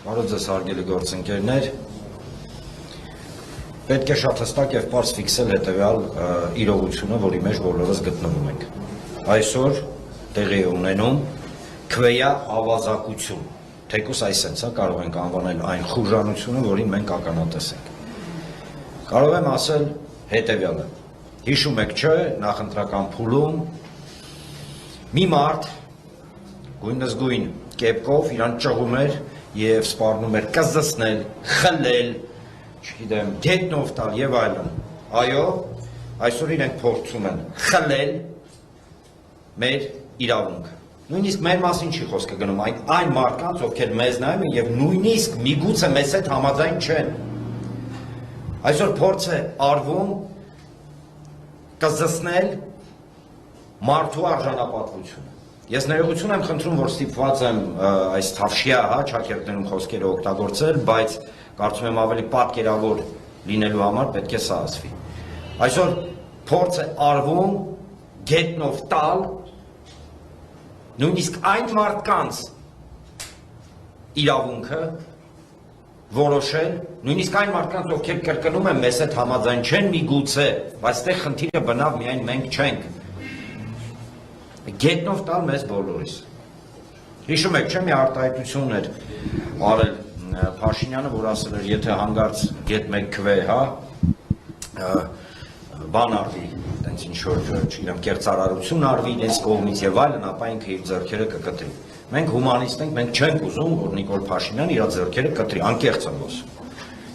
Բարև ձեզ հարգելի գործընկերներ, պետք է շատ հստակ եւ պարզ ֆիքսել հետեւյալ իրողությունը, որի մեջ բոլորս գտնվում ենք։ Այսօր տեղի է ունենում քվեյա ավազակություն, թեկուզ այսպես կարող ենք անվանել այն խուժանությունը, որին մենք ականատես ենք։ Կարող եմ ասել հետեւյալը. հիշում եք չէ, նախընտրական փուլում մի մարդ գույնզգույն կեպկով իրան ճղում էր եւ սպառնում էր կզզնել, խլել, չգիտեմ, գետնով տալ եւ այլն։ Այո, այսօր իրենք փորձում են խլել մեր իրավունքը։ Նույնիսկ մեր մասին չի խոսքը գնում, այն մարդկանց, ովքեր մեզ նայում են եւ նույնիսկ միգուցե մեզ հետ համաձայն չեն։ Այսօր փորձ է արվում կզզնել մարդու արժանապատվությունը։ Ես ներողություն եմ խնդրում, որ ստիպված եմ այս թավշյա չակերտներում խոսքերը օգտագործել, բայց կարծում եմ ավելի պատկերավոր լինելու համար պետք է սա ասվի։ Այսօր փորձ է արվում գետնով տալ նույնիսկ այն մարդկանց իրավունքը որոշել, նույնիսկ այն մարդկանց, ովքեր կրկնում են մեզ հետ համաձայն չեն միգուցե, բայց այստեղ խնդիրը բնավ միայն մենք չենք։ Գետնով տալ մեզ բոլորիս։ Հիշում եք, չէ՞ մի արտահայտություն էր արել Փաշինյանը, որ ասել էր, եթե հանգարց գետ մեկ քվե, բան արվի, այտենց ինչ որ, չգիտեմ, կեղծարարություն արվի իրենց կողմից եւ այլն, ապա ինքը իր ձեռքերը կկտրի։ Մենք հումանիստ ենք, մենք չենք ուզում, որ Նիկոլ Փաշինյանը իր ձեռքերը կտրի, անկեղծ եմ ասում։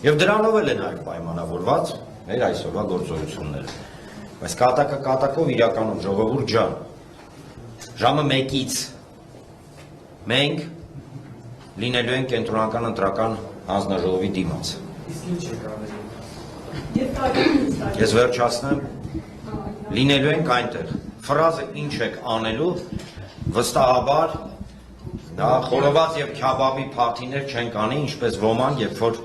Եվ դրանով էլ են այլ պայմանավորված մեր այսօրվա գործողությունները։ Բայց կատակով իրականում ժողովուրդ ջան, ժամը 1-ից մենք լինելու ենք կենտրոնական ընտրական հանձնաժողովի դիմաց։ Ես վերջացնեմ, լինելու ենք այնտեղ։ Ֆրազը ինչ եք անելու, վստահաբար դա խորոված եւ քյաբաբի փարթիներ չենք անի, ինչպես ոման, երբ որ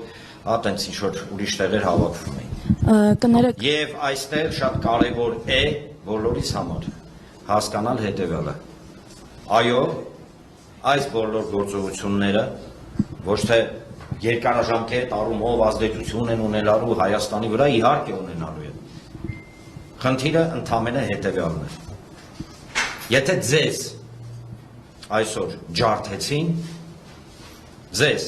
այտենց ինչ որ ուրիշ տեղեր հավաքվում էին։ Եվ այստեղ շատ կարեւոր է բոլորիս համար հասկանալ հետեւյալը. այո, այս բոլոր գործողությունները ոչ թե երկարաժամկետ առումով ազդեցություն են ունենալու Հայաստանի վրա, իհարկե ունենալու են։ Խնդիրը ընդամենը հետեւյալն է. եթե ձեզ այսօր ջարդեցին, ձեզ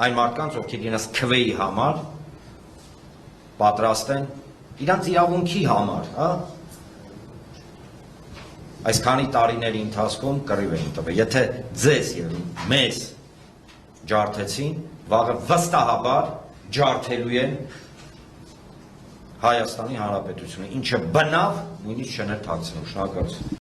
այն մարդկանց, ովքեր իրենց քվեի համար պատրաստ են, իրանց իրավունքի համար, այսքանի տարիների ընթացքում կռիվ էին տվել։ Եթե ձեզ եւ մեզ ջարդեցին, վաղը վստահաբար ջարդելու են Հայաստանի Հանրապետությունը, ինչը բնավ նույնիսկ չներթաքցնում։ Շնորհակալություն։